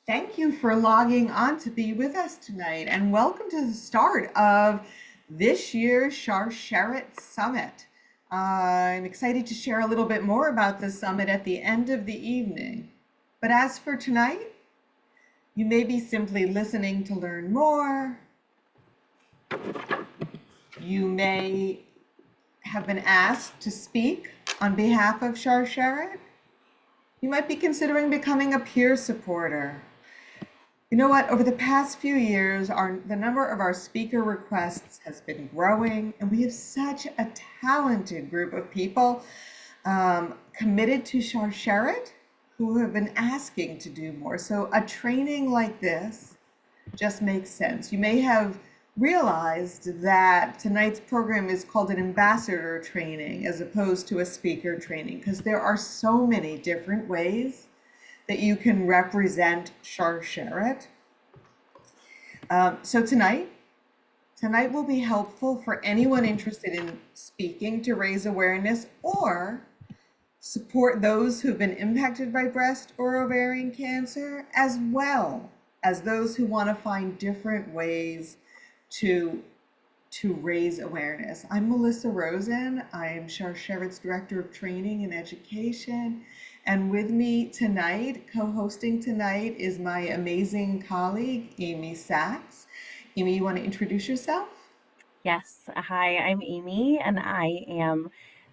Thank you for logging on to be with us tonight, and welcome to the start of this year's Sharsheret Summit. I'm excited to share a little bit more about the summit at the end of the evening. But as for tonight, you may be simply listening to learn more. You may have been asked to speak on behalf of Sharsheret. You might be considering becoming a peer supporter. You know what? Over the past few years, the number of our speaker requests has been growing, and we have such a talented group of people committed to Sharsheret who have been asking to do more. So a training like this just makes sense. You may have realized that tonight's program is called an ambassador training as opposed to a speaker training, because there are so many different ways that you can represent Sharsheret. So tonight will be helpful for anyone interested in speaking to raise awareness or support those who've been impacted by breast or ovarian cancer, as well as those who want to find different ways to raise awareness. I'm Melissa Rosen. I am Sharsheret's Director of Training and Education. And with me tonight, co-hosting tonight, is my amazing colleague, Amy Sachs. Amy, you want to introduce yourself? Yes. Hi, I'm Amy, and I am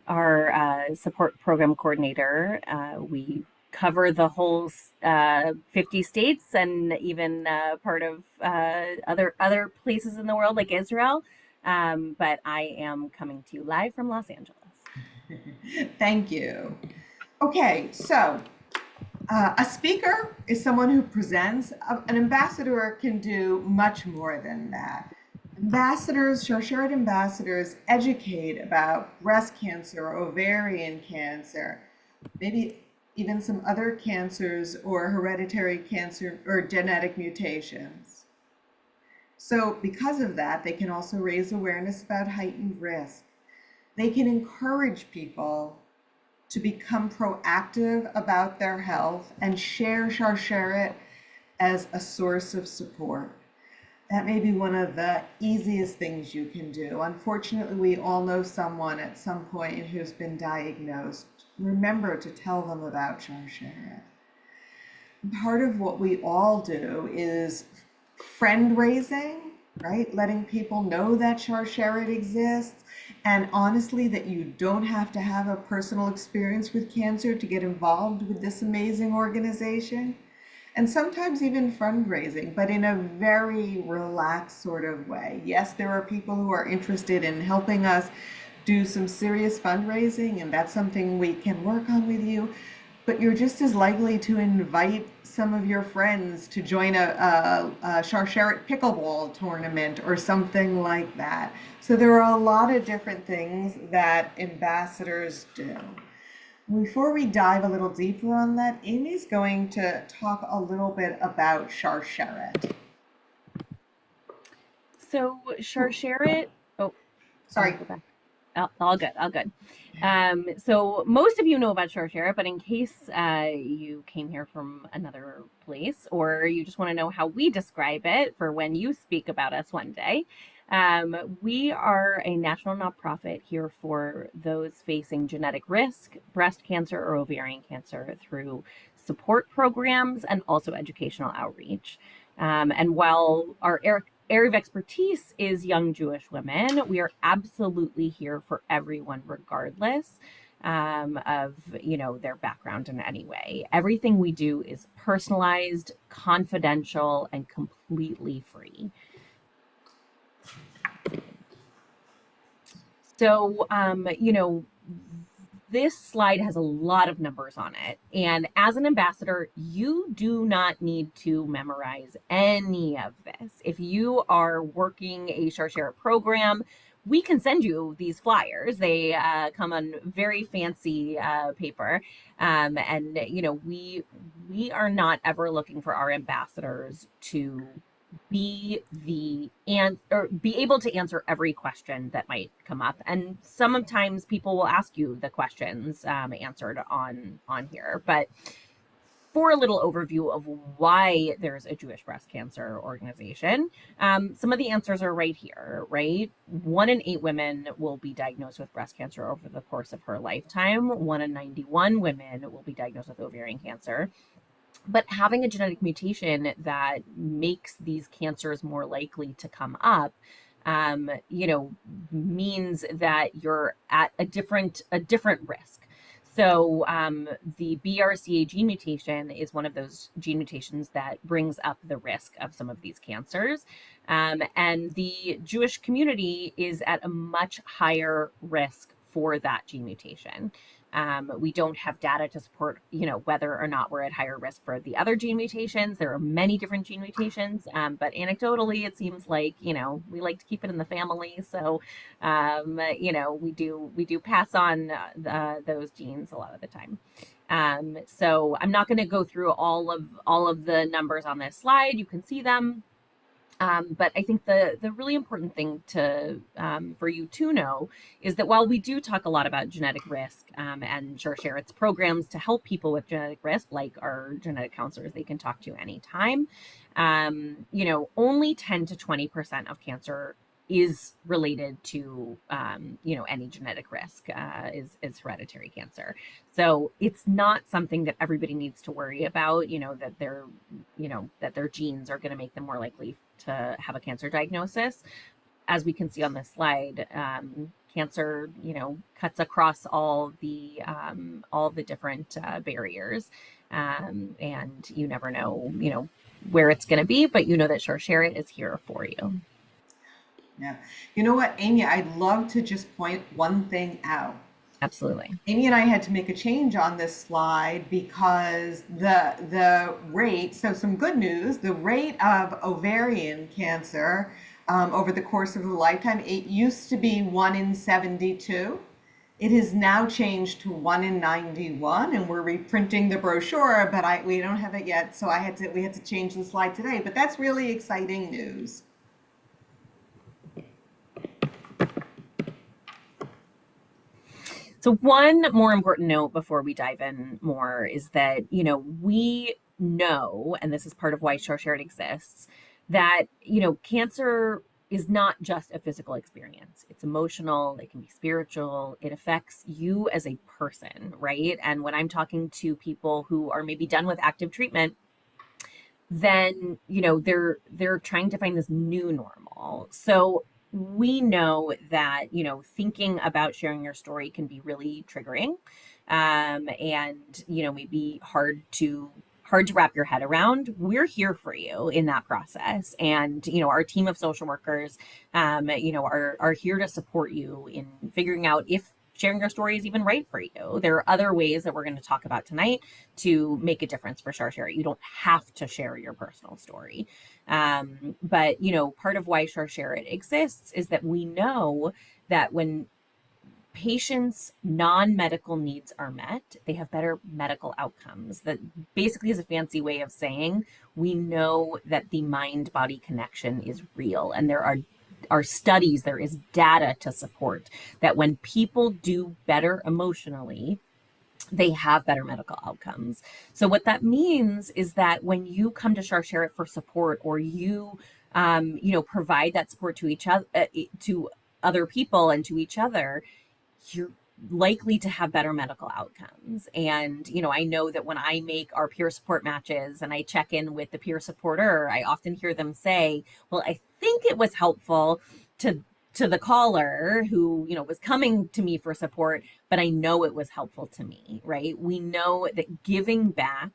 our support program coordinator. We cover the whole 50 states and even part of other places in the world like Israel. But I am coming to you live from Los Angeles. Thank you. Okay, so a speaker is someone who presents. An ambassador can do much more than that. Ambassadors, Sharsheret ambassadors, educate about breast cancer, ovarian cancer, maybe even some other cancers or hereditary cancer or genetic mutations. So because of that, they can also raise awareness about heightened risk. They can encourage people to become proactive about their health and share Sharsheret as a source of support. That may be one of the easiest things you can do. Unfortunately, we all know someone at some point who's been diagnosed. Remember to tell them about Sharsheret. Part of what we all do is friend raising, right? Letting people know that Sharsheret exists, and honestly, that you don't have to have a personal experience with cancer to get involved with this amazing organization. And sometimes even fundraising, but in a very relaxed sort of way. Yes, there are people who are interested in helping us do some serious fundraising, and that's something we can work on with you. But you're just as likely to invite some of your friends to join a Sharsheret pickleball tournament or something like that. So there are a lot of different things that ambassadors do. Before we dive a little deeper on that, Amy's going to talk a little bit about Sharsheret. So Sharsheret, oh, Sorry. go back. All good, all good. So most of you know about Sharsheret, but in case you came here from another place or you just want to know how we describe it for when you speak about us one day, we are a national nonprofit here for those facing genetic risk, breast cancer, or ovarian cancer through support programs and also educational outreach. And while our area of expertise is young Jewish women, we are absolutely here for everyone, regardless of their background in any way. Everything we do is personalized, confidential, and completely free. So, this slide has a lot of numbers on it. And as an ambassador, you do not need to memorize any of this. If you are working a Sharsheret program, we can send you these flyers. They come on very fancy paper. And, we are not ever looking for our ambassadors to be or be able to answer every question that might come up, and sometimes people will ask you the questions answered on here, but for a little overview of why there's a Jewish breast cancer organization, some of the answers are right here, right? 1 in 8 women will be diagnosed with breast cancer over the course of her lifetime. 1 in 91 women will be diagnosed with ovarian cancer. But having a genetic mutation that makes these cancers more likely to come up, means that you're at a different risk. So the BRCA gene mutation is one of those gene mutations that brings up the risk of some of these cancers. And the Jewish community is at a much higher risk for that gene mutation. We don't have data to support, whether or not we're at higher risk for the other gene mutations. There are many different gene mutations, but anecdotally, it seems like, we like to keep it in the family. So, we do pass on those genes a lot of the time. So I'm not going to go through all of the numbers on this slide. You can see them. But I think the really important thing for you to know is that while we do talk a lot about genetic risk, and Sharsheret's programs to help people with genetic risk, like our genetic counselors, they can talk to anytime. Only 10 to 20% of cancer is related to any genetic risk, is hereditary cancer. So it's not something that everybody needs to worry about, that their genes are going to make them more likely to have a cancer diagnosis. As we can see on this slide, cancer, cuts across all the different barriers, and you never know, where it's going to be, but you know that Sharsheret is here for you. Yeah. You know what, Amy, I'd love to just point one thing out. Absolutely. Amy and I had to make a change on this slide because the rate, so some good news, the rate of ovarian cancer over the course of a lifetime, it used to be 1 in 72. It has now changed to 1 in 91, and we're reprinting the brochure, but we don't have it yet, so we had to change the slide today. But that's really exciting news. So one more important note before we dive in more is that, we know, and this is part of why Sharsheret exists, that, cancer is not just a physical experience. It's emotional, it can be spiritual, it affects you as a person, right? And when I'm talking to people who are maybe done with active treatment, then, they're trying to find this new normal. So we know that, thinking about sharing your story can be really triggering, and, maybe hard to wrap your head around. We're here for you in that process. And, our team of social workers, are here to support you in figuring out if sharing your story is even right for you. There are other ways that we're going to talk about tonight to make a difference for Sharsheret. You don't have to share your personal story. But, part of why Sharsheret exists is that we know that when patients' non-medical needs are met, they have better medical outcomes. That basically is a fancy way of saying we know that the mind-body connection is real, and there are studies, there is data to support that when people do better emotionally, they have better medical outcomes. So what that means is that when you come to Sharsheret for support, or you provide that support to each other, to other people and to each other, you're likely to have better medical outcomes. And, I know that when I make our peer support matches and I check in with the peer supporter, I often hear them say, well, I think it was helpful to the caller who, was coming to me for support, but I know it was helpful to me, right? We know that giving back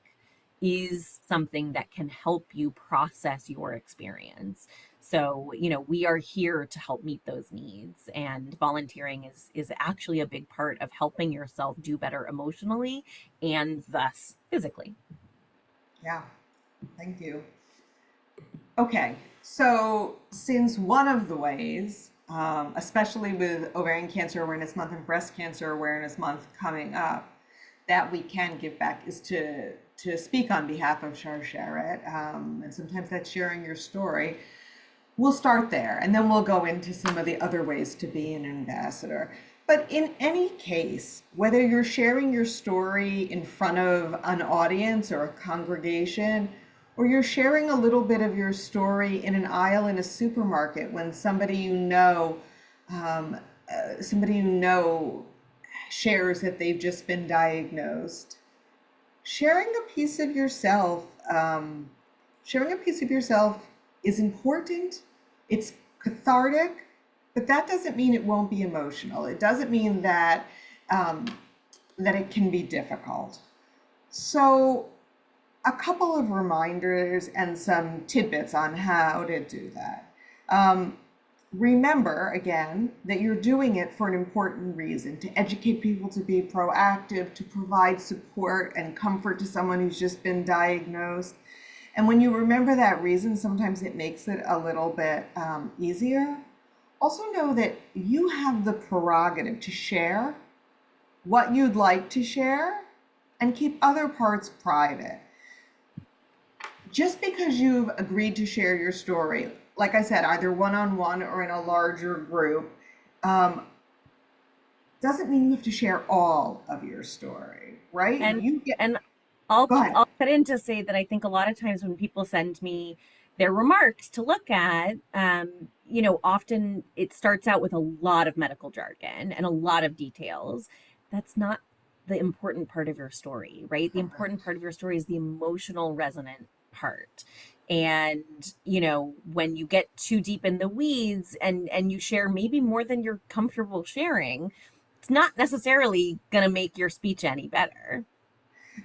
is something that can help you process your experience. So, we are here to help meet those needs, and volunteering is actually a big part of helping yourself do better emotionally and thus physically. Yeah, thank you. Okay, so since one of the ways, especially with Ovarian Cancer Awareness Month and Breast Cancer Awareness Month coming up, that we can give back is to speak on behalf of Sharsheret, and sometimes that's sharing your story. We'll start there, and then we'll go into some of the other ways to be an ambassador. But in any case, whether you're sharing your story in front of an audience or a congregation, or you're sharing a little bit of your story in an aisle in a supermarket when um, somebody you know shares that they've just been diagnosed, sharing a piece of yourself, sharing a piece of yourself is important. It's cathartic, but that doesn't mean it won't be emotional. It doesn't mean um, that it can be difficult. So, a couple of reminders and some tidbits on how to do that. Um, Remember, again, that you're doing it for an important reason, to educate people, to be proactive, to provide support and comfort to someone who's just been diagnosed. And when you remember that reason, sometimes it makes it a little bit easier. Also, know that you have the prerogative to share what you'd like to share and keep other parts private. Just because you've agreed to share your story, like I said, either one on one or in a larger group, um, doesn't mean you have to share all of your story, right? And You get, and I'll go ahead. I'll cut in to say that I think a lot of times when people send me their remarks to look at, often it starts out with a lot of medical jargon and a lot of details. That's not the important part of your story, right? The important Correct. part of your story is the emotional resonant part. And, when you get too deep in the weeds and you share maybe more than you're comfortable sharing, it's not necessarily going to make your speech any better.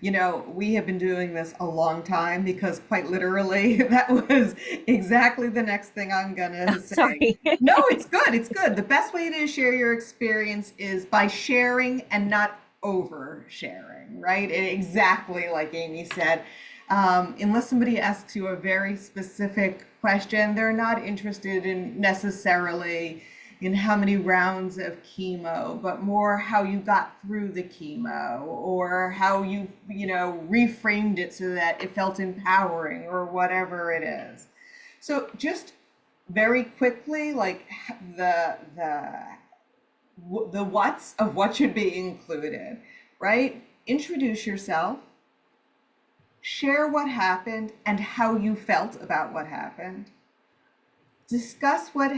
We have been doing this a long time because quite literally, that was exactly the next thing I'm gonna say. Sorry. No, it's good. It's good. The best way to share your experience is by sharing and not oversharing, right? Exactly like Amy said. Unless somebody asks you a very specific question, they're not interested in necessarily in how many rounds of chemo, but more how you got through the chemo or how reframed it so that it felt empowering or whatever it is. So just very quickly, like the what's of what should be included, right? Introduce yourself, share what happened and how you felt about what happened, discuss what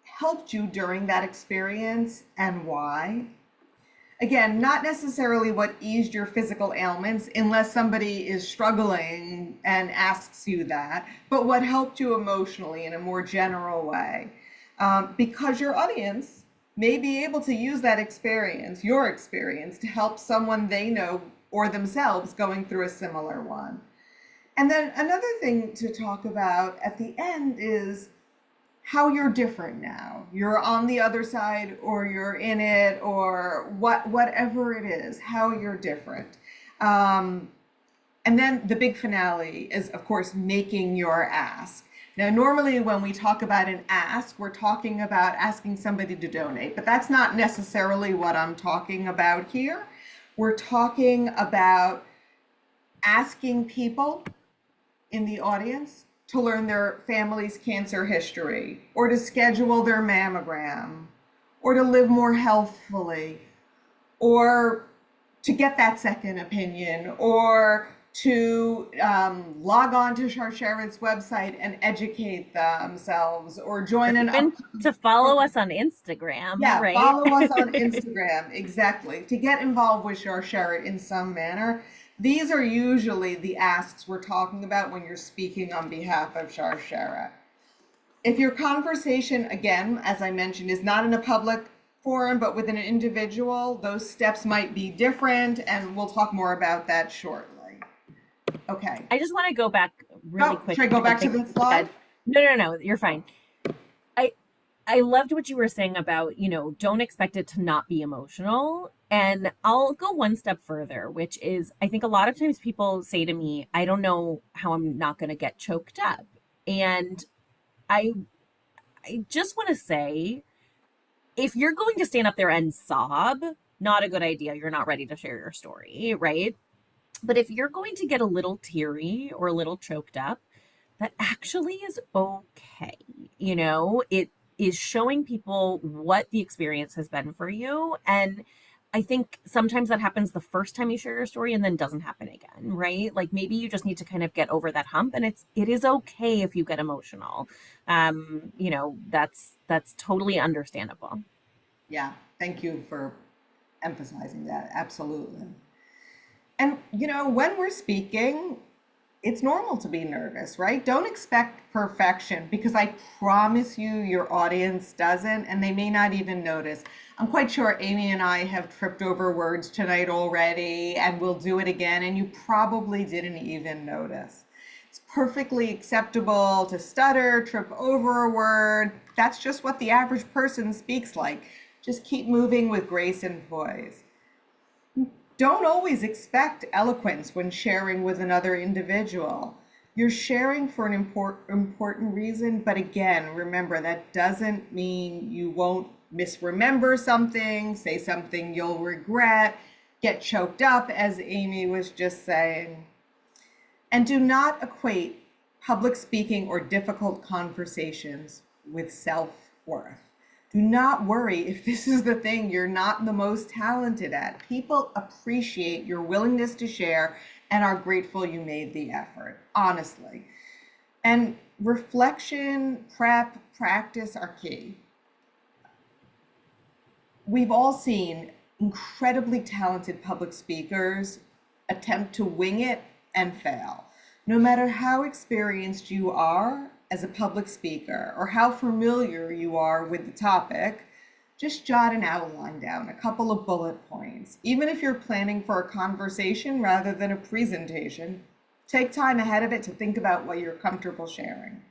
helped you during that experience and why. Again, not necessarily what eased your physical ailments, unless somebody is struggling and asks you that, but what helped you emotionally in a more general way. Because your audience may be able to use that experience, your experience, to help someone they know or themselves going through a similar one. And then another thing to talk about at the end is how you're different now. You're on the other side or you're in it or whatever it is, how you're different. Um, and then the big finale is, of course, making your ask. Now, normally when we talk about an ask, we're talking about asking somebody to donate, but that's not necessarily what I'm talking about here. We're talking about asking people in the audience to learn their family's cancer history, or to schedule their mammogram, or to live more healthfully, or to get that second opinion, or to log on to Sharsheret's website and educate themselves, or Or join an even upcoming to follow us on Instagram, yeah, right? follow us on Instagram. Exactly. To get involved with Sharsheret in some manner. These are usually the asks we're talking about when you're speaking on behalf of Sharsheret. If your conversation, again, as I mentioned, is not in a public forum, but with an individual, those steps might be different, and we'll talk more about that shortly. Okay. I just want to go back really Oh, quick should I go to back to something the you slide? said. No, you're fine. I I loved what you were saying about, don't expect it to not be emotional. And I'll go one step further, which is I think a lot of times people say to me, I don't know how I'm not going to get choked up. And I I just want to say if you're going to stand up there and sob, not a good idea. You're not ready to share your story, right? But if you're going to get a little teary or a little choked up, that actually is okay. It is showing people what the experience has been for you. And I think sometimes that happens the first time you share your story and then doesn't happen again, right? Like maybe you just need to kind of get over that hump, and it is okay if you get emotional. That's totally understandable. Yeah, thank you for emphasizing that. Absolutely. And, when we're speaking, it's normal to be nervous, right? Don't expect perfection because I promise you your audience doesn't, and they may not even notice. I'm quite sure Amy and I have tripped over words tonight already, and we'll do it again, and you probably didn't even notice. It's perfectly acceptable to stutter, trip over a word. That's just what the average person speaks like. Just keep moving with grace and poise. Don't always expect eloquence when sharing with another individual. You're sharing for an important reason, but again, remember that doesn't mean you won't misremember something, say something you'll regret, get choked up, as Amy was just saying. And do not equate public speaking or difficult conversations with self-worth. Do not worry if this is the thing you're not the most talented at. People appreciate your willingness to share and are grateful you made the effort, honestly. And reflection, prep, practice are key. We've all seen incredibly talented public speakers attempt to wing it and fail. No matter how experienced you are as a public speaker or how familiar you are with the topic, just jot an outline down, a couple of bullet points. Even if you're planning for a conversation rather than a presentation, take time ahead of it to think about what you're comfortable sharing.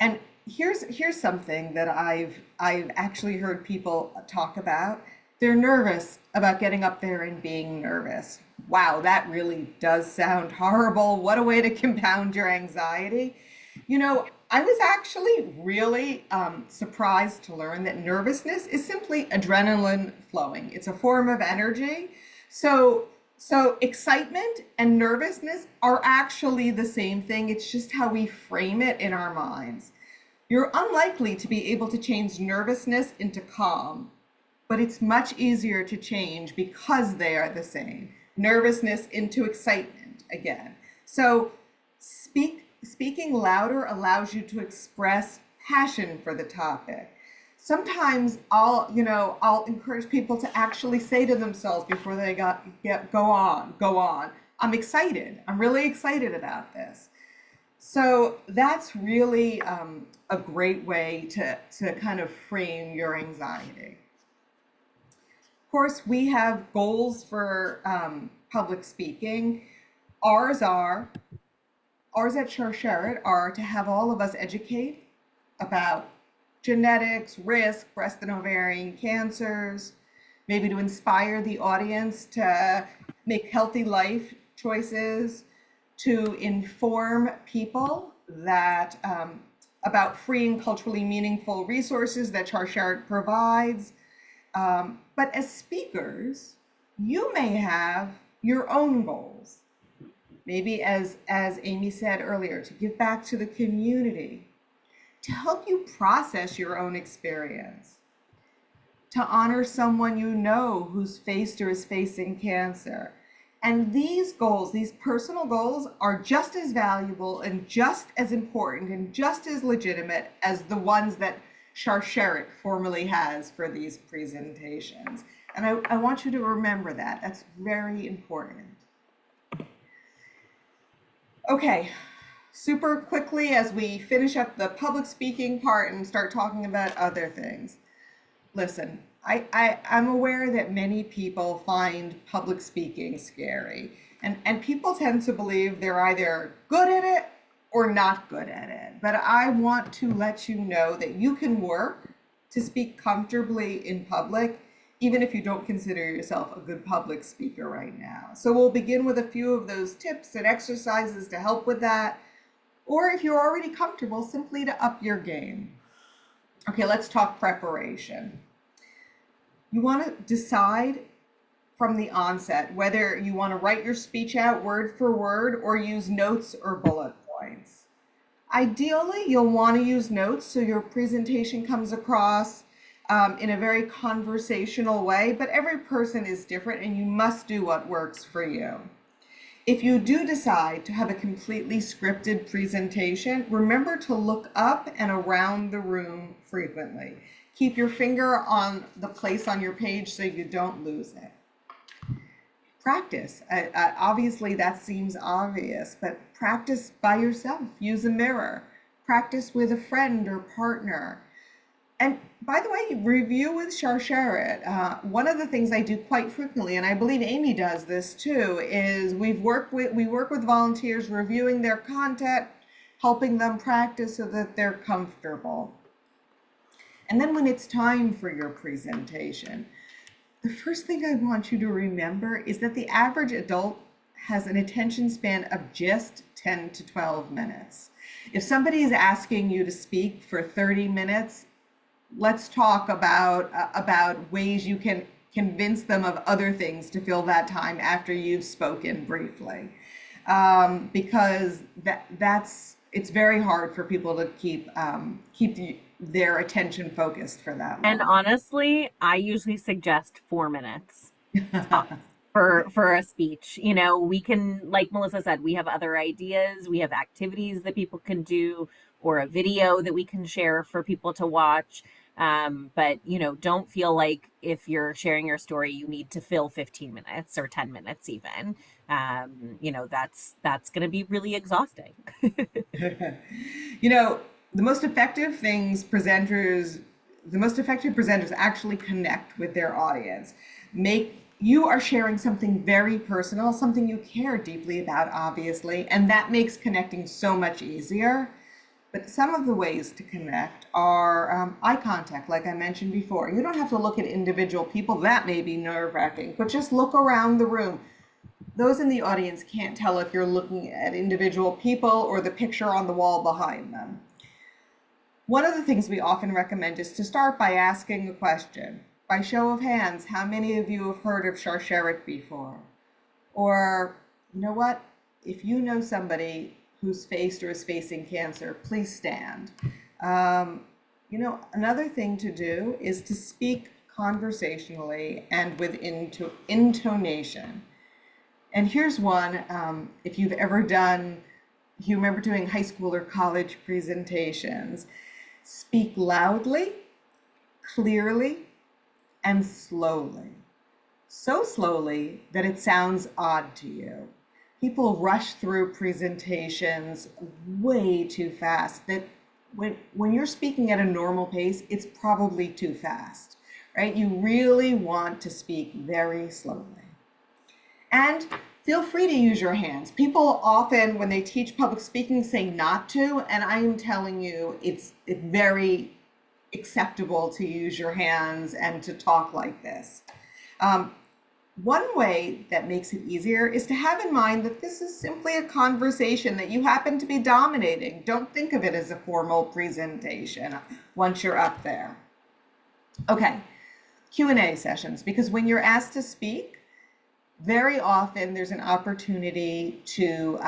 And here's something that I've actually heard people talk about. They're nervous about getting up there and being nervous. Wow, that really does sound horrible. What a way to compound your anxiety. I was actually really surprised to learn that nervousness is simply adrenaline flowing. It's a form of energy. So excitement and nervousness are actually the same thing. It's just how we frame it in our minds. You're unlikely to be able to change nervousness into calm, but it's much easier to change because they are the same. Nervousness into excitement again. So speaking louder allows you to express passion for the topic. Sometimes I'll encourage people to actually say to themselves before they go on. I'm excited. I'm really excited about this. So that's really a great way to kind of frame your anxiety. Of course, we have goals for public speaking. Ours are Ours at Sharsheret are to have all of us educate about genetics, risk, breast and ovarian cancers, maybe to inspire the audience to make healthy life choices, to inform people that about free and culturally meaningful resources that Sharsheret provides. But as speakers, you may have your own goals. Maybe as Amy said earlier, to give back to the community, to help you process your own experience, to honor someone you know who's faced or is facing cancer. And these goals, these personal goals, are just as valuable and just as important and just as legitimate as the ones that Sharsheret formally has for these presentations. And I want you to remember that. That's very important. Okay, super quickly as we finish up the public speaking part and start talking about other things. Listen, I'm aware that many people find public speaking scary, and people tend to believe they're either good at it or not good at it. But I want to let you know that you can work to speak comfortably in public, even if you don't consider yourself a good public speaker right now. So we'll begin with a few of those tips and exercises to help with that. Or if you're already comfortable, simply to up your game. Okay, let's talk preparation. You want to decide from the onset whether you want to write your speech out word for word or use notes or bullet points. Ideally, you'll want to use notes so your presentation comes across in a very conversational way, but every person is different and you must do what works for you. If you do decide to have a completely scripted presentation, remember to look up and around the room frequently. Keep your finger on the place on your page so you don't lose it. Practice. Obviously, that seems obvious, but practice by yourself. Use a mirror. Practice with a friend or partner. And by the way, review with Sharsheret. One of the things I do quite frequently, and I believe Amy does this too, is we work with volunteers reviewing their content, helping them practice so that they're comfortable. And then when it's time for your presentation, the first thing I want you to remember is that the average adult has an attention span of just 10 to 12 minutes. If somebody is asking you to speak for 30 minutes, let's talk about ways you can convince them of other things to fill that time after you've spoken briefly. Because it's very hard for people to keep their attention focused for that long. And honestly, I usually suggest 4 minutes for a speech. You know, we can, like Melissa said, we have other ideas, we have activities that people can do, or a video that we can share for people to watch. But you know, don't feel like if you're sharing your story, you need to fill 15 minutes or 10 minutes even. You know, that's going to be really exhausting. You know, the most effective presenters actually connect with their audience. You are sharing something very personal, something you care deeply about, obviously, and that makes connecting so much easier. But some of the ways to connect are eye contact, like I mentioned before. You don't have to look at individual people. That may be nerve-wracking, but just look around the room. Those in the audience can't tell if you're looking at individual people or the picture on the wall behind them. One of the things we often recommend is to start by asking a question. By show of hands, how many of you have heard of Sharsheret before? Or, you know what? If you know somebody who's faced or is facing cancer, please stand. You know, another thing to do is to speak conversationally and with intonation. And here's one, if you remember doing high school or college presentations, speak loudly, clearly, and slowly. So slowly that it sounds odd to you. People rush through presentations way too fast. That when you're speaking at a normal pace, it's probably too fast, right? You really want to speak very slowly. And feel free to use your hands. People often, when they teach public speaking, say not to, and I'm telling you, it's very acceptable to use your hands and to talk like this. One way that makes it easier is to have in mind that this is simply a conversation that you happen to be dominating. Don't think of it as a formal presentation once you're up there. Okay, Q&A sessions, because when you're asked to speak, very often there's an opportunity to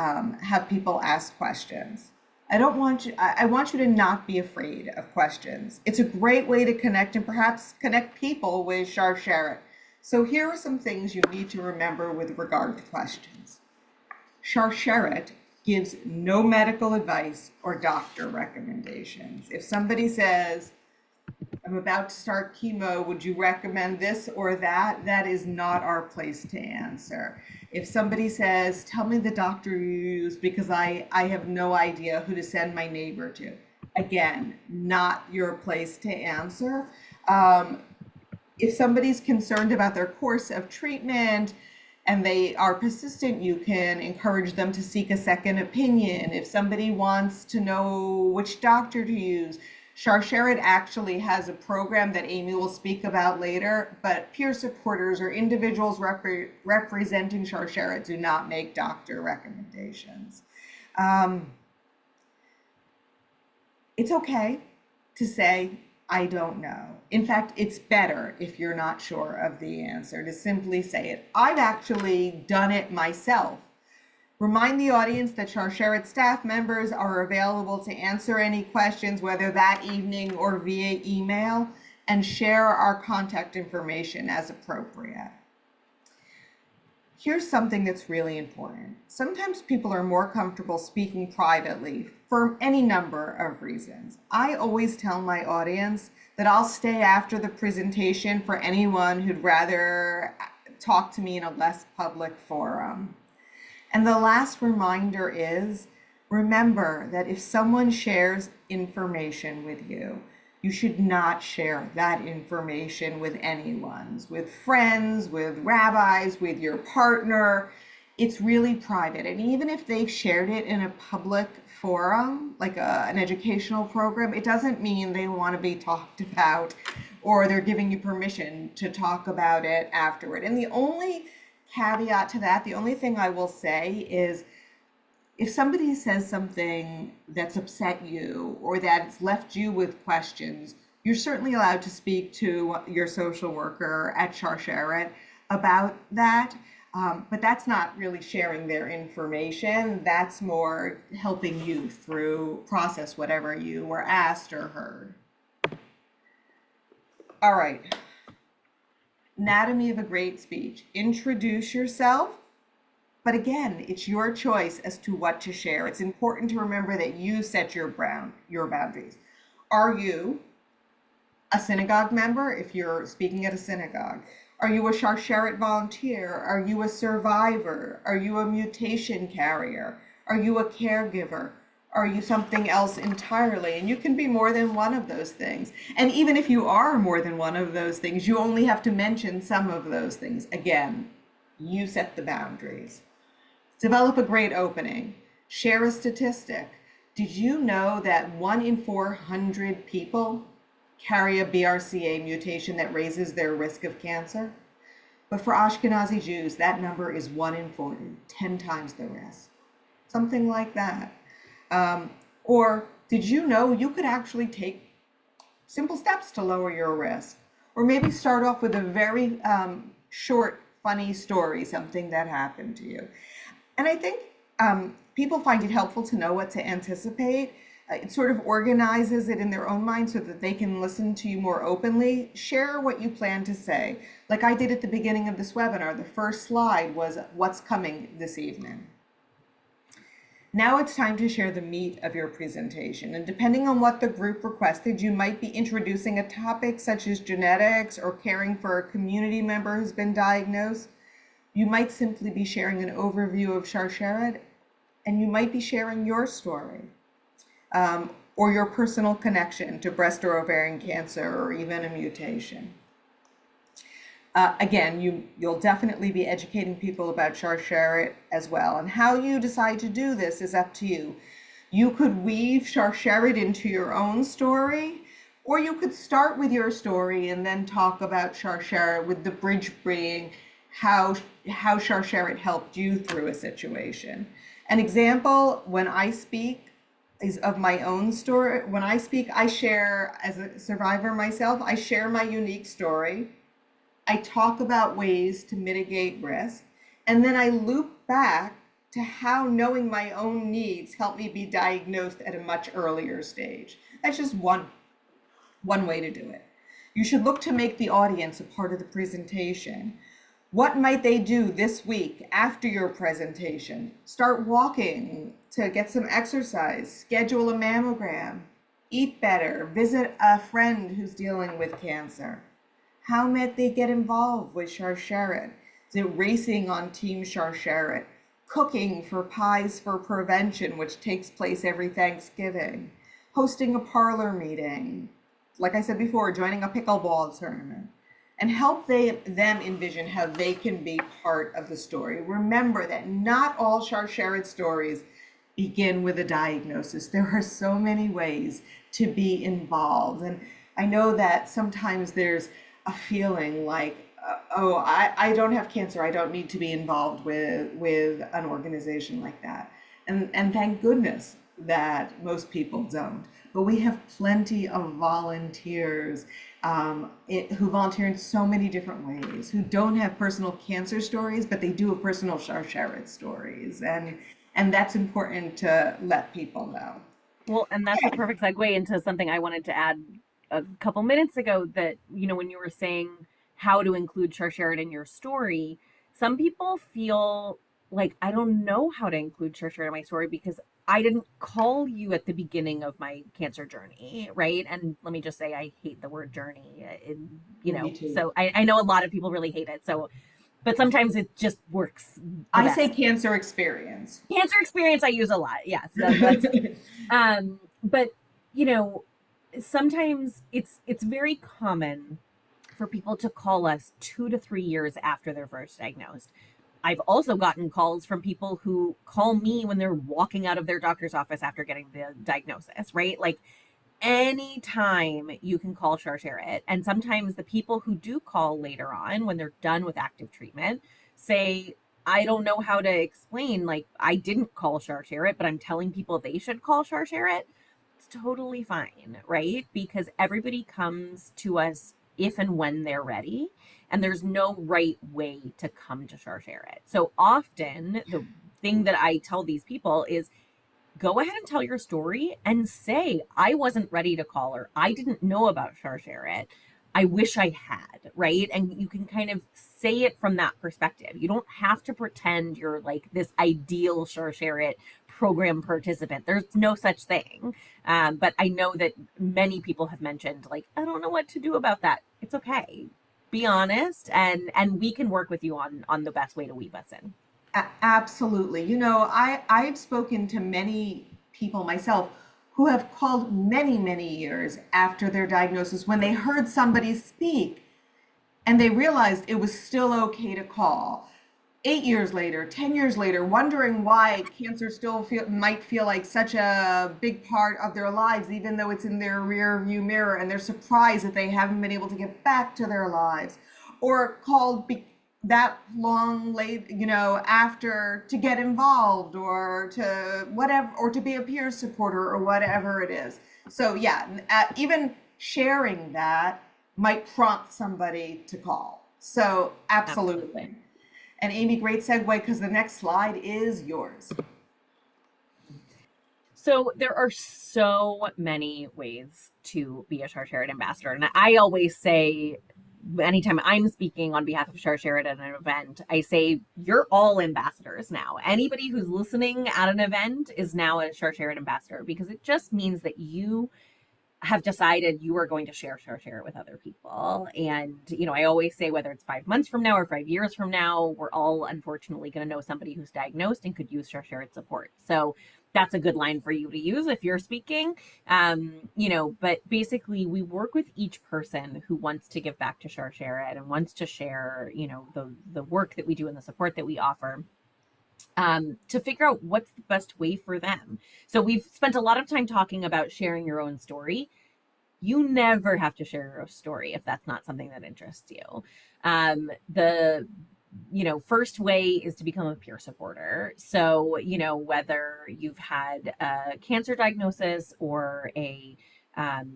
have people ask questions. I want you to not be afraid of questions. It's a great way to connect and perhaps connect people with Sharsheret. So here are some things you need to remember with regard to questions. Sharsheret gives no medical advice or doctor recommendations. If somebody says, I'm about to start chemo, would you recommend this or that? That is not our place to answer. If somebody says, tell me the doctor you use because I have no idea who to send my neighbor to. Again, not your place to answer. If somebody's concerned about their course of treatment and they are persistent, you can encourage them to seek a second opinion. If somebody wants to know which doctor to use, Sharsheret actually has a program that Amy will speak about later, but peer supporters or individuals representing Sharsheret do not make doctor recommendations. It's okay to say, I don't know. In fact, it's better if you're not sure of the answer to simply say it. I've actually done it myself. Remind the audience that Sharsheret staff members are available to answer any questions, whether that evening or via email, and share our contact information as appropriate. Here's something that's really important. Sometimes people are more comfortable speaking privately for any number of reasons. I always tell my audience that I'll stay after the presentation for anyone who'd rather talk to me in a less public forum. And the last reminder is, remember that if someone shares information with you, you should not share that information with anyone, with friends, with rabbis, with your partner. It's really private. And even if they've shared it in a public forum, like an educational program, it doesn't mean they want to be talked about or they're giving you permission to talk about it afterward. And the only caveat to that, the only thing I will say is, if somebody says something that's upset you or that's left you with questions, you're certainly allowed to speak to your social worker at Sharsheret about that. But that's not really sharing their information. That's more helping you through process whatever you were asked or heard. All right. Anatomy of a great speech. Introduce yourself. But again, it's your choice as to what to share. It's important to remember that you set your boundaries. Are you a synagogue member if you're speaking at a synagogue? Are you a Sharsheret volunteer? Are you a survivor? Are you a mutation carrier? Are you a caregiver? Are you something else entirely? And you can be more than one of those things. And even if you are more than one of those things, you only have to mention some of those things. Again, you set the boundaries. Develop a great opening. Share a statistic. Did you know that 1 in 400 people carry a BRCA mutation that raises their risk of cancer? But for Ashkenazi Jews, that number is 1 in 40, 10 times the risk. Something like that. Or did you know you could actually take simple steps to lower your risk? Or maybe start off with a very short, funny story, something that happened to you. And I think people find it helpful to know what to anticipate. It sort of organizes it in their own mind so that they can listen to you more openly. Share what you plan to say. Like I did at the beginning of this webinar, the first slide was what's coming this evening. Now it's time to share the meat of your presentation. And depending on what the group requested, you might be introducing a topic such as genetics or caring for a community member who's been diagnosed. You might simply be sharing an overview of Sharsheret, and you might be sharing your story or your personal connection to breast or ovarian cancer or even a mutation. Again, you'll definitely be educating people about Sharsheret as well. And how you decide to do this is up to you. You could weave Sharsheret into your own story, or you could start with your story and then talk about Sharsheret, with the bridge being how Sharsheret helped you through a situation. An example, when I speak, is of my own story. When I speak, I share, as a survivor myself, I share my unique story. I talk about ways to mitigate risk, and then I loop back to how knowing my own needs helped me be diagnosed at a much earlier stage. That's just one way to do it. You should look to make the audience a part of the presentation. What might they do this week after your presentation? Start walking to get some exercise, schedule a mammogram, eat better, visit a friend who's dealing with cancer. How might they get involved with Sharsheret? Is it racing on Team Sharsheret? Cooking for Pies for Prevention, which takes place every Thanksgiving? Hosting a parlor meeting? Like I said before, joining a pickleball tournament? And help them envision how they can be part of the story. Remember that not all Sharsheret stories begin with a diagnosis. There are so many ways to be involved. And I know that sometimes there's a feeling like, oh, I don't have cancer. I don't need to be involved with an organization like that. And thank goodness that most people don't. But we have plenty of volunteers who volunteer in so many different ways, who don't have personal cancer stories, but they do have personal Sharsheret stories. And that's important to let people know. Well, and that's a Okay. perfect segue into something I wanted to add a couple minutes ago that, when you were saying how to include Sharsheret in your story, some people feel like I don't know how to include Sharsheret in my story because I didn't call you at the beginning of my cancer journey, right? And let me just say, I hate the word journey. Me too. So I know a lot of people really hate it. So, but sometimes it just works the I say best. cancer experience. Cancer experience, I use a lot. Yes, that's but you know, sometimes it's very common for people to call us 2 to 3 years after they're first diagnosed. I've also gotten calls from people who call me when they're walking out of their doctor's office after getting the diagnosis, right? Like anytime you can call Sharsheret. And sometimes the people who do call later on, when they're done with active treatment, say, I don't know how to explain. Like, I didn't call Sharsheret, but I'm telling people they should call Sharsheret. It's totally fine, right? Because everybody comes to us if and when they're ready. And there's no right way to come to Sharsheret. So often, the thing that I tell these people is go ahead and tell your story and say, I wasn't ready to call her. I didn't know about Sharsheret. I wish I had, right? And you can kind of say it from that perspective. You don't have to pretend you're like this ideal Sharsheret program participant. There's no such thing. But I know that many people have mentioned, like, I don't know what to do about that. It's okay. Be honest, and we can work with you on the best way to weave us in. Absolutely. I've spoken to many people myself who have called many, many years after their diagnosis when they heard somebody speak and they realized it was still okay to call. 8 years later, 10 years later, wondering why cancer still might feel like such a big part of their lives, even though it's in their rear view mirror, and they're surprised that they haven't been able to get back to their lives, or called that long late, after to get involved or to whatever, or to be a peer supporter or whatever it is. So yeah, even sharing that might prompt somebody to call. So absolutely. Absolutely. And Amy, great segue because the next slide is yours. So there are so many ways to be a Sharsheret ambassador. And I always say, anytime I'm speaking on behalf of Sharsheret at an event, I say, you're all ambassadors now. Anybody who's listening at an event is now a Sharsheret ambassador because it just means that you have decided you are going to share it with other people. And, I always say whether it's 5 months from now or 5 years from now, we're all unfortunately going to know somebody who's diagnosed and could use share it support. So that's a good line for you to use if you're speaking. But basically we work with each person who wants to give back to Sharsheret and wants to share, the work that we do and the support that we offer, to figure out what's the best way for them. So we've spent a lot of time talking about sharing your own story. You never have to share your story if that's not something that interests you. The first way is to become a peer supporter. So, whether you've had a cancer diagnosis or a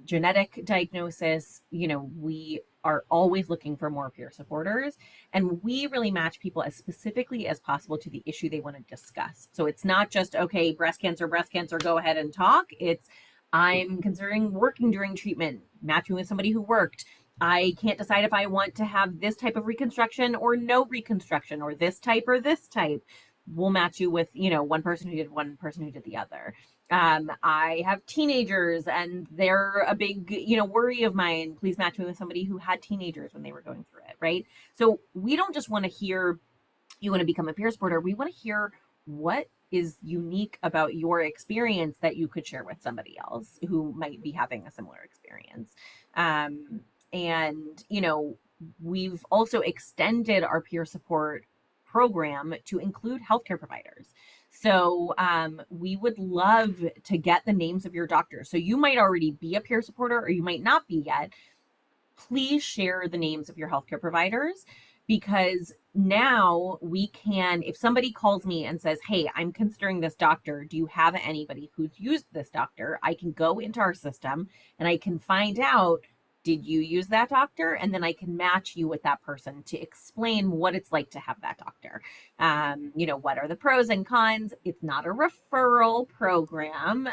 genetic diagnosis, we are always looking for more peer supporters. And we really match people as specifically as possible to the issue they want to discuss. So it's not just, okay, breast cancer, go ahead and talk. It's, I'm considering working during treatment, matching with somebody who worked. I can't decide if I want to have this type of reconstruction or no reconstruction or this type or this type. We'll match you with, one person who did one person who did the other. I have teenagers and they're a big, worry of mine. Please match me with somebody who had teenagers when they were going through it, right? So we don't just want to hear you want to become a peer supporter. We want to hear what is unique about your experience that you could share with somebody else who might be having a similar experience. And, we've also extended our peer support program to include healthcare providers. So we would love to get the names of your doctors. So you might already be a peer supporter or you might not be yet. Please share the names of your healthcare providers. because now we can, if somebody calls me and says, hey, I'm considering this doctor, do you have anybody who's used this doctor? I can go into our system and I can find out, did you use that doctor? And then I can match you with that person to explain what it's like to have that doctor. What are the pros and cons? It's not a referral program,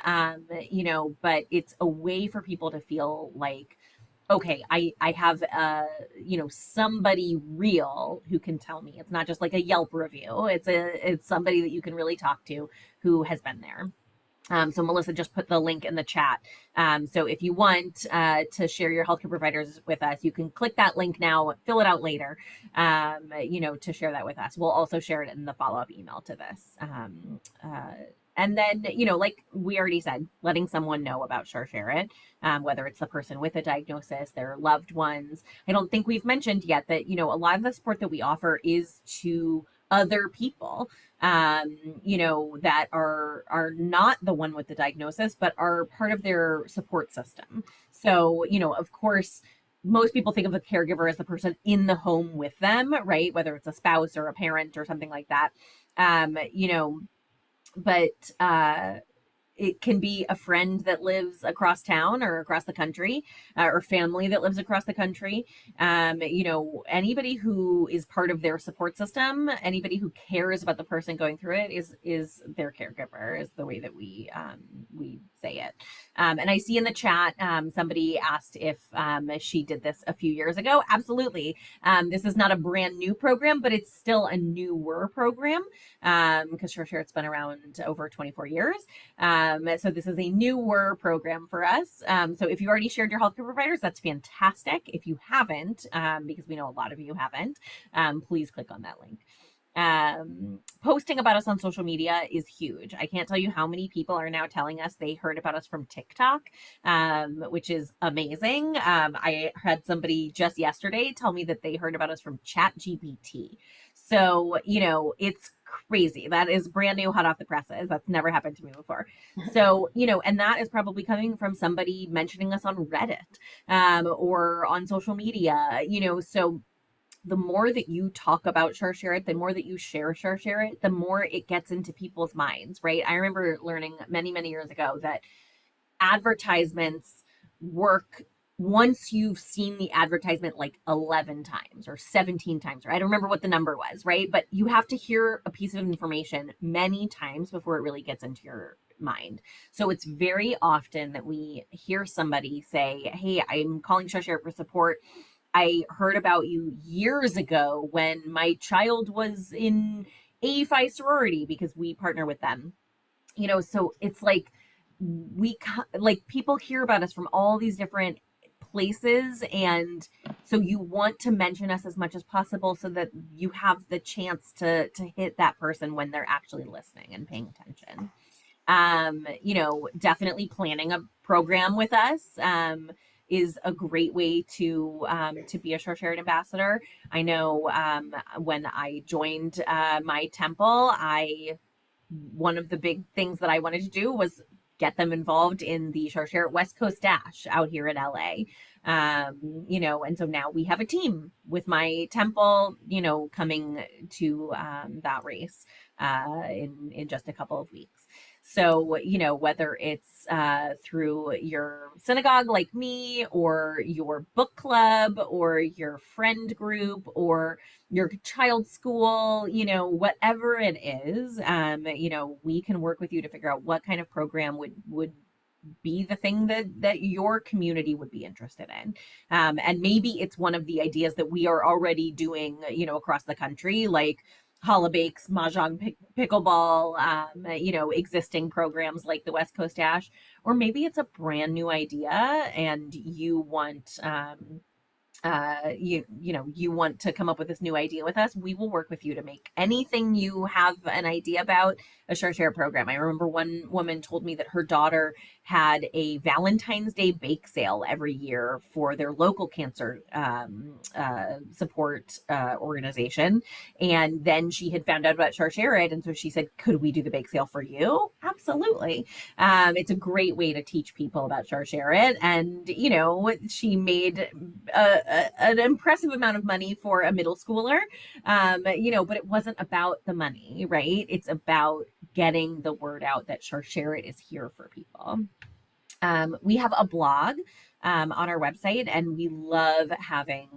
but it's a way for people to feel like, okay, I have somebody real who can tell me. It's not just like a Yelp review. It's somebody that you can really talk to who has been there. So Melissa just put the link in the chat. So if you want to share your healthcare providers with us, you can click that link now, fill it out later, to share that with us. We'll also share it in the follow-up email to this. And then, like we already said, letting someone know about Sharsheret, whether it's the person with a diagnosis, their loved ones. I don't think we've mentioned yet that, a lot of the support that we offer is to other people, that are not the one with the diagnosis, but are part of their support system. So, of course, most people think of a caregiver as the person in the home with them, right? Whether it's a spouse or a parent or something like that. But it can be a friend that lives across town or across the country, or family that lives across the country. Anybody who is part of their support system, anybody who cares about the person going through it is their caregiver, is the way that we say it. And I see in the chat, somebody asked if she did this a few years ago. Absolutely. This is not a brand new program, but it's still a newer program, because Sharesharet's been around over 24 years. So this is a newer program for us. So if you already shared your healthcare providers, that's fantastic. If you haven't, because we know a lot of you haven't, please click on that link. Posting about us on social media is huge. I can't tell you how many people are now telling us they heard about us from TikTok, which is amazing. I had somebody just yesterday tell me that they heard about us from ChatGPT. So, it's crazy. That is brand new, hot off the presses. That's never happened to me before. So, and that is probably coming from somebody mentioning us on Reddit, or on social media, so the more that you talk about Sharsheret, the more that you share Sharsheret, the more it gets into people's minds, right? I remember learning many, many years ago that advertisements work once you've seen the advertisement like 11 times or 17 times, or I don't remember what the number was, right? But you have to hear a piece of information many times before it really gets into your mind. So it's very often that we hear somebody say, hey, I'm calling Sharsheret for support. I heard about you years ago when my child was in A5 sorority, because we partner with them. So it's like people hear about us from all these different places, and so you want to mention us as much as possible so that you have the chance to hit that person when they're actually listening and paying attention. Definitely planning a program with us is a great way to be a Sharsheret ambassador. I know when I joined my temple, one of the big things that I wanted to do was get them involved in the Sharsheret West Coast Dash out here in LA. And so now we have a team with my temple, coming to that race in just a couple of weeks. So, whether it's through your synagogue like me, or your book club, or your friend group, or your child's school, whatever it is, we can work with you to figure out what kind of program would be the thing that your community would be interested in. And maybe it's one of the ideas that we are already doing, across the country, like Holla Bakes, Mahjong, Pickleball, existing programs like the West Coast Dash, or maybe it's a brand new idea and you want, you want to come up with this new idea with us. We will work with you to make anything you have an idea about a Sharsheret program. I remember one woman told me that her daughter had a Valentine's Day bake sale every year for their local cancer support organization. And then she had found out about Sharsheret. And so she said, could we do the bake sale for you? Absolutely. It's a great way to teach people about Sharsheret. And, she made an impressive amount of money for a middle schooler, but it wasn't about the money, right? It's about getting the word out that Sharsheret is here for people. We have a blog on our website, and we love having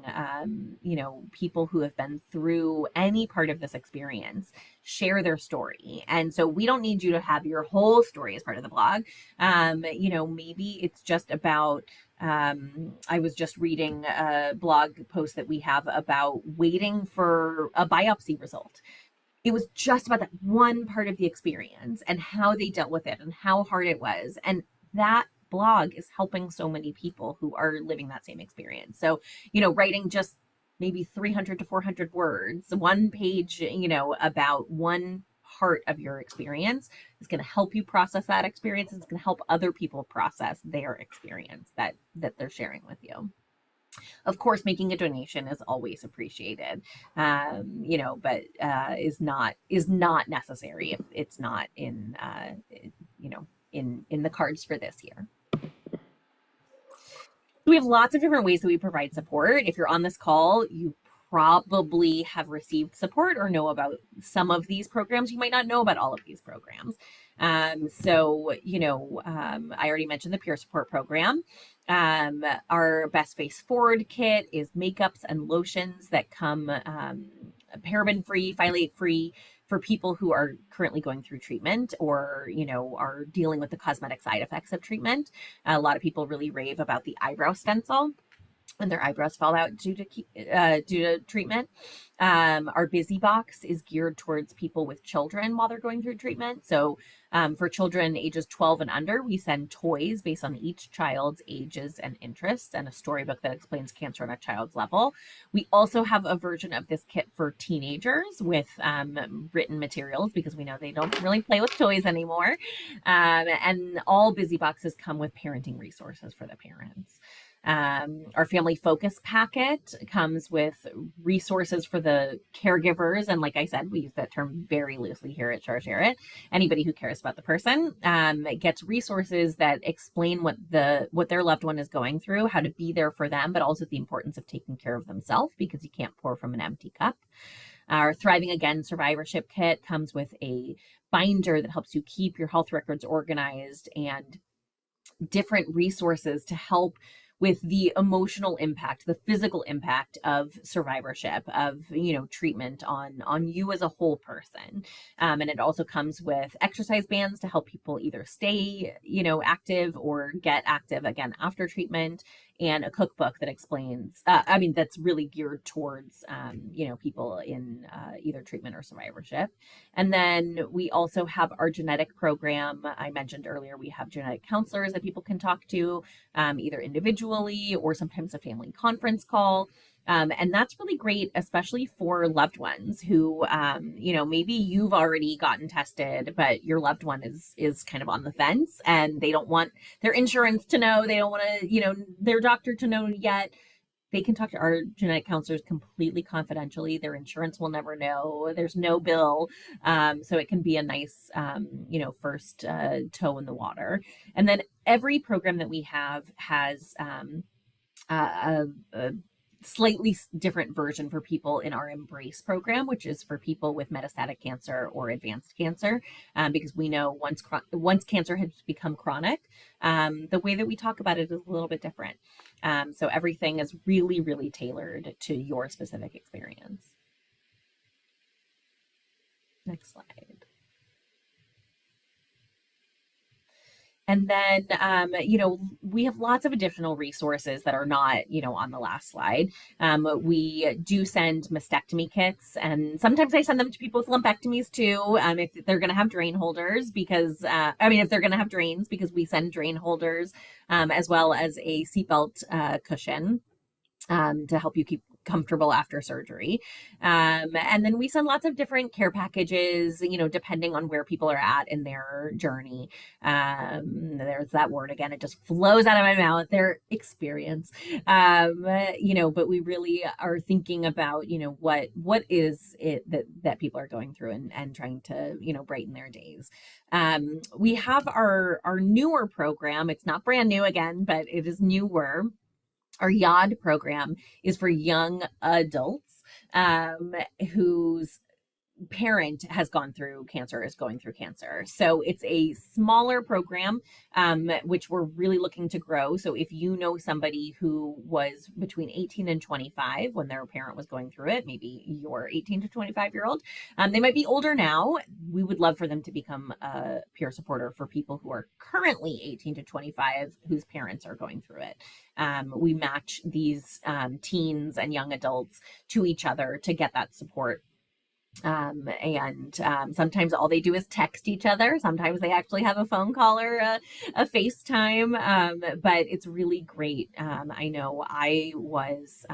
people who have been through any part of this experience share their story. And so we don't need you to have your whole story as part of the blog. Maybe it's just about I was just reading a blog post that we have about waiting for a biopsy result. It was just about that one part of the experience and how they dealt with it and how hard it was. And that blog is helping so many people who are living that same experience. So, writing just maybe 300 to 400 words, one page, about one part of your experience is going to help you process that experience. It's going to help other people process their experience that they're sharing with you. Of course, making a donation is always appreciated, but is not necessary if it's not in the cards for this year. We have lots of different ways that we provide support. If you're on this call, you probably have received support or know about some of these programs. You might not know about all of these programs. I already mentioned the peer support program. Our Best Face Forward kit is makeups and lotions that come paraben free, phthalate free for people who are currently going through treatment or, are dealing with the cosmetic side effects of treatment. A lot of people really rave about the eyebrow stencil when their eyebrows fall out due to treatment. Our Busy Box is geared towards people with children while they're going through treatment. So for children ages 12 and under, we send toys based on each child's ages and interests and a storybook that explains cancer on a child's level. We also have a version of this kit for teenagers with written materials because we know they don't really play with toys anymore. And all Busy Boxes come with parenting resources for the parents. Our family focus packet comes with resources for the caregivers. And like I said, we use that term very loosely here at Sharsheret. Anybody who cares about the person gets resources that explain what their loved one is going through, how to be there for them, but also the importance of taking care of themselves because you can't pour from an empty cup. Our Thriving Again survivorship kit comes with a binder that helps you keep your health records organized and different resources to help with the emotional impact, the physical impact of survivorship, of treatment on you as a whole person. And it also comes with exercise bands to help people either stay active or get active again after treatment, and a cookbook that explains that's really geared towards people in either treatment or survivorship. And then we also have our genetic program. I mentioned earlier we have genetic counselors that people can talk to either individually or sometimes a family conference call. And that's really great, especially for loved ones who, maybe you've already gotten tested, but your loved one is kind of on the fence and they don't want their insurance to know. They don't want to, their doctor to know yet. They can talk to our genetic counselors completely confidentially. Their insurance will never know. There's no bill. So it can be a nice, first toe in the water. And then every program that we have has a slightly different version for people in our Embrace program, which is for people with metastatic cancer or advanced cancer, because we know once cancer has become chronic, the way that we talk about it is a little bit different. So everything is really, really tailored to your specific experience. Next slide. And then, we have lots of additional resources that are not, on the last slide. We do send mastectomy kits, and sometimes I send them to people with lumpectomies too, if they're going to have drain holders, because, if they're going to have drains, because we send drain holders, as well as a seatbelt cushion to help you keep comfortable after surgery. And then we send lots of different care packages, depending on where people are at in their journey. There's that word again, it just flows out of my mouth, their experience. But we really are thinking about, what is it that people are going through, and trying to, brighten their days. We have our newer program. It's not brand new again, but it is newer. Our YOD program is for young adults whose parent has gone through cancer, is going through cancer. So it's a smaller program, which we're really looking to grow. So if you know somebody who was between 18 and 25 when their parent was going through it, maybe your 18 to 25-year-old, they might be older now. We would love for them to become a peer supporter for people who are currently 18 to 25 whose parents are going through it. We match these teens and young adults to each other to get that support. Sometimes all they do is text each other. Sometimes they actually have a phone call or a FaceTime. But it's really great. I know I was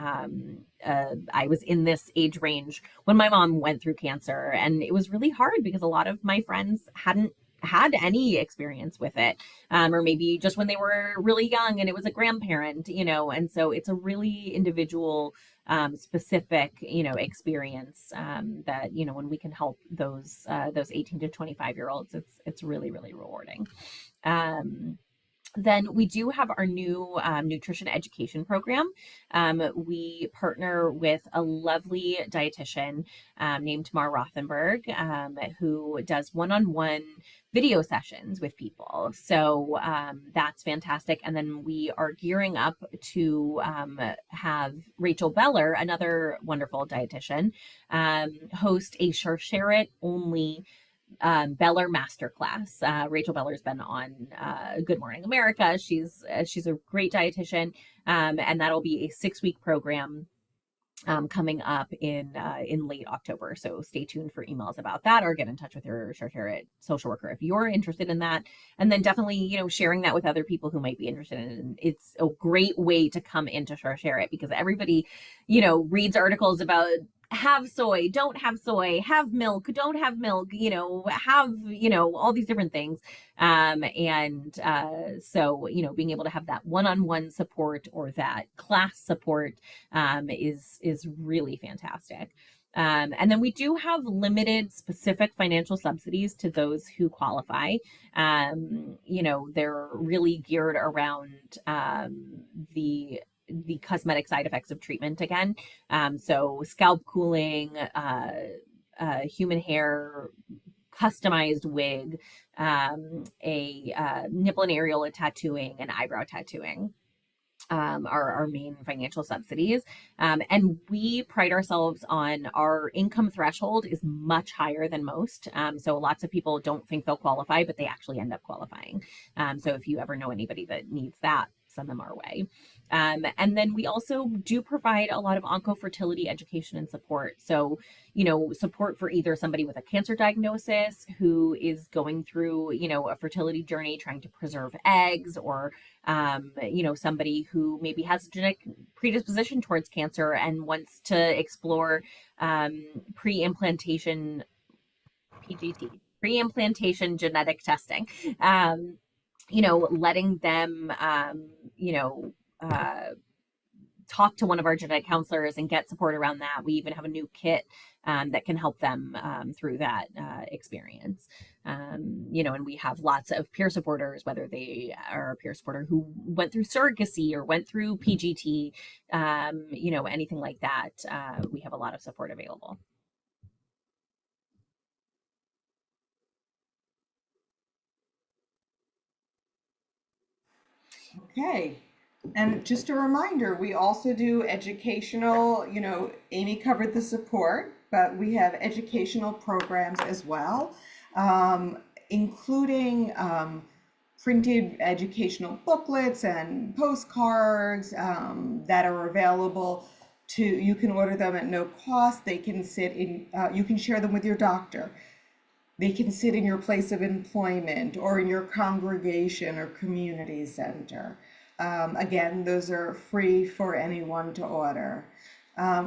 in this age range when my mom went through cancer, and it was really hard because a lot of my friends hadn't had any experience with it, or maybe just when they were really young and it was a grandparent, and so it's a really individual, specific, experience, that, when we can help those 18 to 25-year-olds, it's really, really rewarding. Then we do have our new nutrition education program. We partner with a lovely dietitian named Tamar Rothenberg, who does one-on-one video sessions with people. So that's fantastic. And then we are gearing up to have Rachel Beller, another wonderful dietitian, host a Sharsheret only Beller Masterclass. Rachel Beller's been on Good Morning America. She's a great dietitian, and that'll be a 6-week program coming up in late October. So stay tuned for emails about that, or get in touch with your Sharsheret social worker if you're interested in that. And then definitely, sharing that with other people who might be interested in it. It's a great way to come into Sharsheret because everybody, reads articles about have soy, don't have soy, have milk, don't have milk, have, all these different things. So, being able to have that one-on-one support or that class support is really fantastic. And then we do have limited specific financial subsidies to those who qualify. They're really geared around the cosmetic side effects of treatment again. So scalp cooling, human hair, customized wig, a nipple and areola tattooing, and eyebrow tattooing. Are our main financial subsidies. And we pride ourselves on our income threshold is much higher than most. So lots of people don't think they'll qualify, but they actually end up qualifying. So if you ever know anybody that needs that, send them our way. And then we also do provide a lot of onco-fertility education and support. So, support for either somebody with a cancer diagnosis who is going through, a fertility journey, trying to preserve eggs, or, somebody who maybe has a genetic predisposition towards cancer and wants to explore pre-implantation PGT, pre-implantation genetic testing. Letting them, talk to one of our genetic counselors and get support around that. We even have a new kit that can help them through that experience. And we have lots of peer supporters, whether they are a peer supporter who went through surrogacy or went through PGT, anything like that. We have a lot of support available. Okay. And just a reminder, we also do educational, Amy covered the support, but we have educational programs as well, including printed educational booklets and postcards that are available you can order them at no cost. They can sit in, you can share them with your doctor. They can sit in your place of employment or in your congregation or community center. Again, those are free for anyone to order.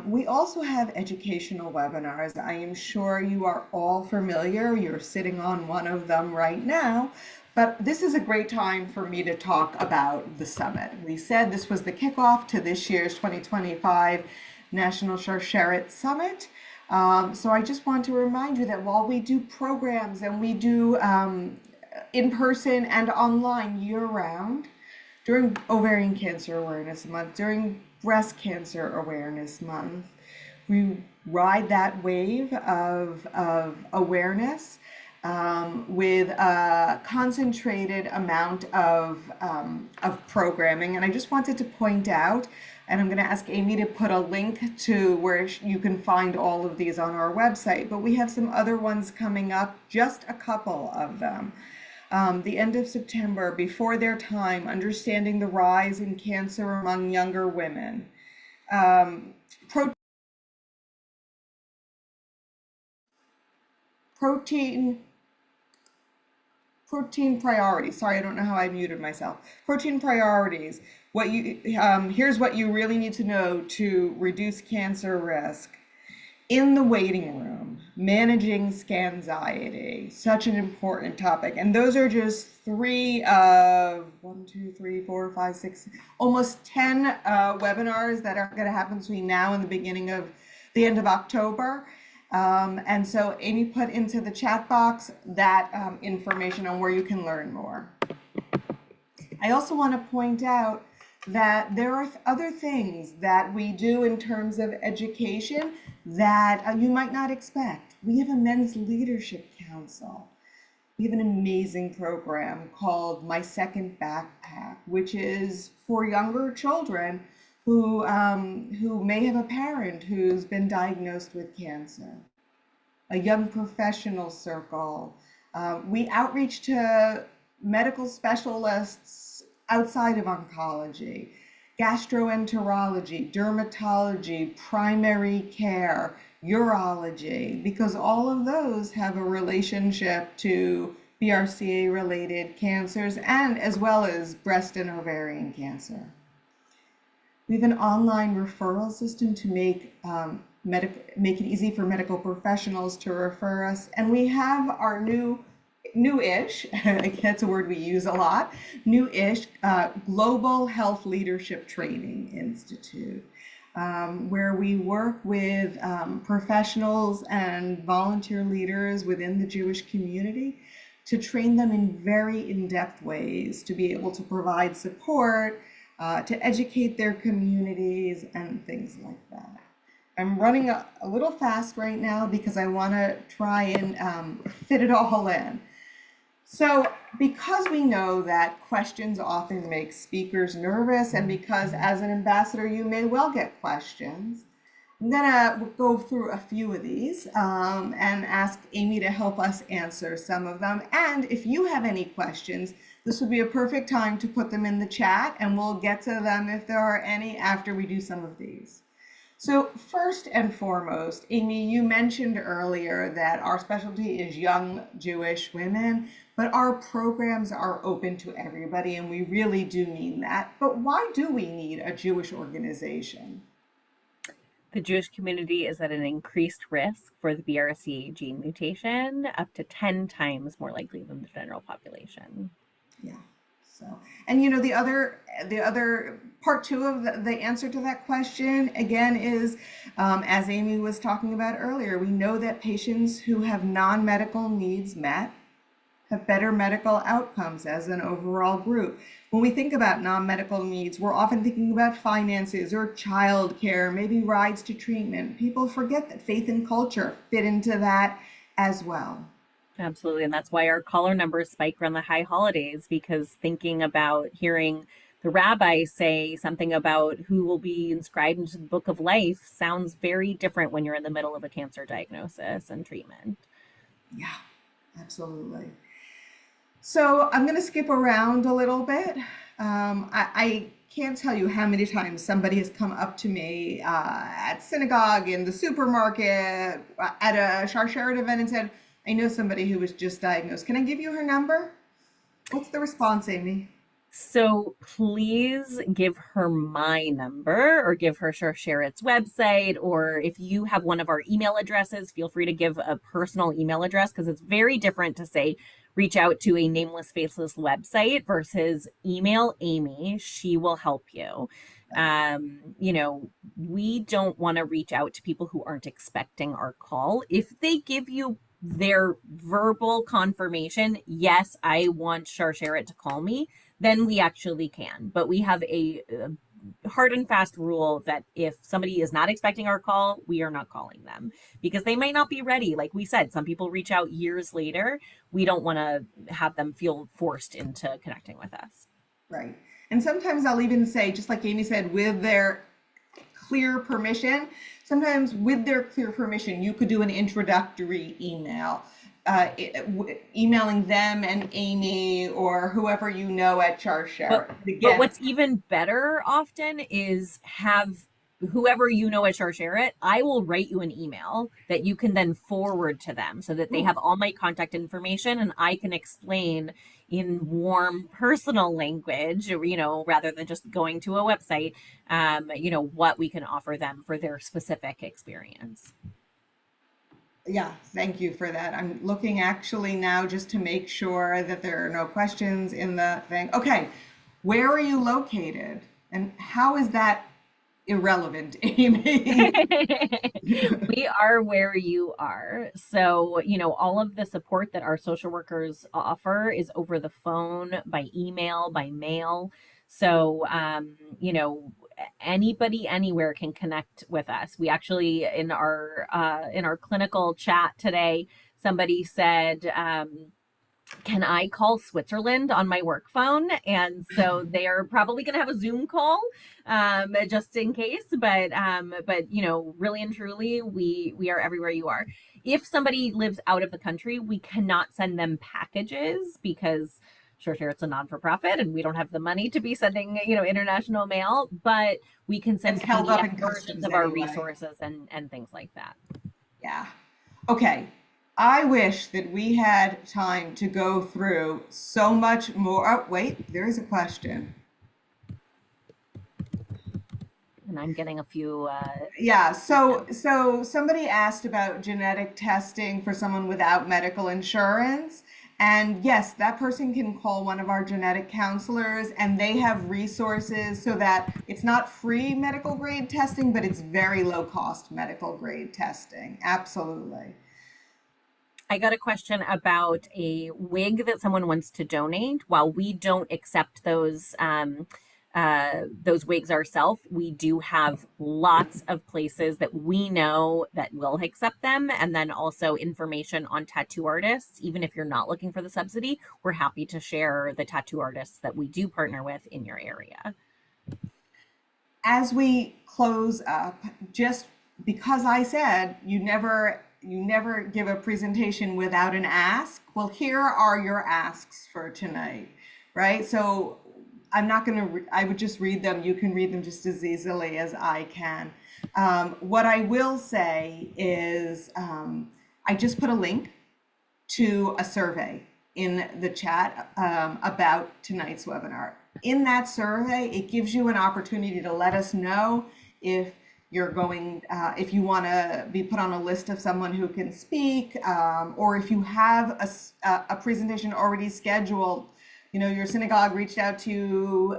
We also have educational webinars. I am sure you are all familiar. You're sitting on one of them right now. But this is a great time for me to talk about the summit. We said this was the kickoff to this year's 2025 National Sharsheret Summit. So I just want to remind you that while we do programs and we do in person and online year round, during Ovarian Cancer Awareness Month, during Breast Cancer Awareness Month, we ride that wave of awareness with a concentrated amount of programming. And I just wanted to point out, and I'm going to ask Amy to put a link to where you can find all of these on our website, but we have some other ones coming up, just a couple of them. The end of September, Before Their Time, Understanding the Rise in Cancer Among Younger Women. Protein priorities. Sorry, I don't know how I muted myself. Protein priorities. Here's what you really need to know to reduce cancer risk. In the waiting room, managing scanxiety, such an important topic. And those are just 3 of 1, 2, 3, 4, 5, 6, almost 10 webinars that are going to happen between now and the end of October. And so Amy put into the chat box that information on where you can learn more. I also want to point out that there are other things that we do in terms of education that you might not expect. We have a men's leadership council. We have an amazing program called My Second Backpack, which is for younger children who may have a parent who's been diagnosed with cancer. A young professional circle. We outreach to medical specialists outside of oncology, gastroenterology, dermatology, primary care, urology, because all of those have a relationship to BRCA-related cancers and as well as breast and ovarian cancer. We have an online referral system to make it easy for medical professionals to refer us, and we have our newish, that's a word we use a lot, newish Global Health Leadership Training Institute, where we work with professionals and volunteer leaders within the Jewish community to train them in very in-depth ways to be able to provide support, to educate their communities and things like that. I'm running a little fast right now because I want to try and fit it all in. So because we know that questions often make speakers nervous, and because as an ambassador you may well get questions, I'm gonna go through a few of these and ask Amy to help us answer some of them. And if you have any questions, this would be a perfect time to put them in the chat, and we'll get to them if there are any after we do some of these. So first and foremost, Amy, you mentioned earlier that our specialty is young Jewish women, but our programs are open to everybody, and we really do mean that. But why do we need a Jewish organization? The Jewish community is at an increased risk for the BRCA gene mutation, up to 10 times more likely than the general population. Yeah. So, and you know, the other part two of the answer to that question again is, as Amy was talking about earlier, we know that patients who have non-medical needs met have better medical outcomes as an overall group. When we think about non-medical needs, we're often thinking about finances or childcare, maybe rides to treatment. People forget that faith and culture fit into that as well. Absolutely. And that's why our caller numbers spike around the high holidays, because thinking about hearing the rabbi say something about who will be inscribed into the book of life sounds very different when you're in the middle of a cancer diagnosis and treatment. Yeah, absolutely. So I'm going to skip around a little bit. I can't tell you how many times somebody has come up to me at synagogue, in the supermarket, at a Sharsheret event and said, I know somebody who was just diagnosed. Can I give you her number? What's the response, Amy? So please give her my number or give her Sharsheret's website. Or if you have one of our email addresses, feel free to give a personal email address because it's very different to say reach out to a nameless, faceless website versus email Amy. She will help you. Right. We don't want to reach out to people who aren't expecting our call. If they give you their verbal confirmation, yes, I want Sharsheret to call me, then we actually can. But we have a hard and fast rule that if somebody is not expecting our call, we are not calling them because they might not be ready. Like we said, some people reach out years later. We don't want to have them feel forced into connecting with us. Right. And sometimes I'll even say, just like Amy said, with their clear permission, sometimes with their clear permission, you could do an introductory email, emailing them and Amy or whoever you know at But Sharsheret. but Again, what's even better often is have whoever you know at Sharsheret, I will write you an email that you can then forward to them so that they ooh, have all my contact information and I can explain in warm personal language, rather than just going to a website, what we can offer them for their specific experience. yeah, thank you for that. I'm looking actually now just to make sure that there are no questions in the thing. Okay, where are you located? And how is that irrelevant, Amy? We are where you are. So, all of the support that our social workers offer is over the phone, by email, by mail. So, anybody anywhere can connect with us. We actually in our clinical chat today, somebody said, can I call Switzerland on my work phone? And so they are probably going to have a Zoom call, just in case. But really and truly, we are everywhere you are. If somebody lives out of the country, we cannot send them packages because sure, it's a non-for-profit, and we don't have the money to be sending international mail. But we can It's send held up PDF in versions customs of our anyway. resources and things like that. Yeah. Okay. I wish that we had time to go through so much more. Oh, wait, there is a question. And I'm getting a few. Yeah, so somebody asked about genetic testing for someone without medical insurance. And yes, that person can call one of our genetic counselors and they have resources so that it's not free medical grade testing, but it's very low cost medical grade testing. Absolutely. I got a question about a wig that someone wants to donate. While we don't accept those wigs ourselves, we do have lots of places that we know that will accept them, and then also information on tattoo artists. Even if you're not looking for the subsidy, we're happy to share the tattoo artists that we do partner with in your area. As we close up, just because I said you never give a presentation without an ask. Well, here are your asks for tonight, right? So I'm not going to, I would just read them. You can read them just as easily as I can. What I will say is I just put a link to a survey in the chat about tonight's webinar. In that survey, it gives you an opportunity to let us know if if you want to be put on a list of someone who can speak, or if you have a presentation already scheduled, your synagogue reached out to you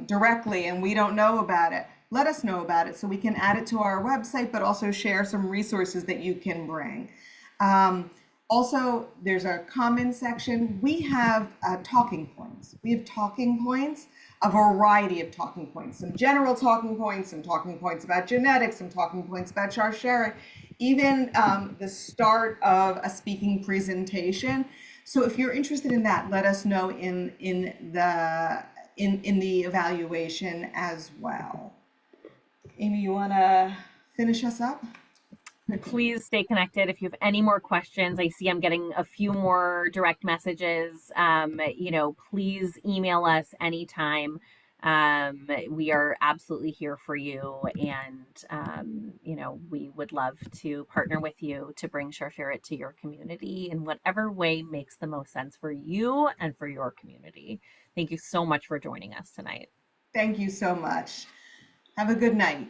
directly and we don't know about it. Let us know about it so we can add it to our website, but also share some resources that you can bring. Also, there's a comment section. We have talking points. We have talking points, a variety of talking points, some general talking points, some talking points about genetics, some talking points about Sharsheret, even the start of a speaking presentation. So if you're interested in that, let us know in the evaluation as well. Amy, you want to finish us up? Please stay connected. If you have any more questions, I see I'm getting a few more direct messages. Please email us anytime. We are absolutely here for you, and we would love to partner with you to bring Sharsheret to your community in whatever way makes the most sense for you and for your community. Thank you so much for joining us tonight. Thank you so much. Have a good night.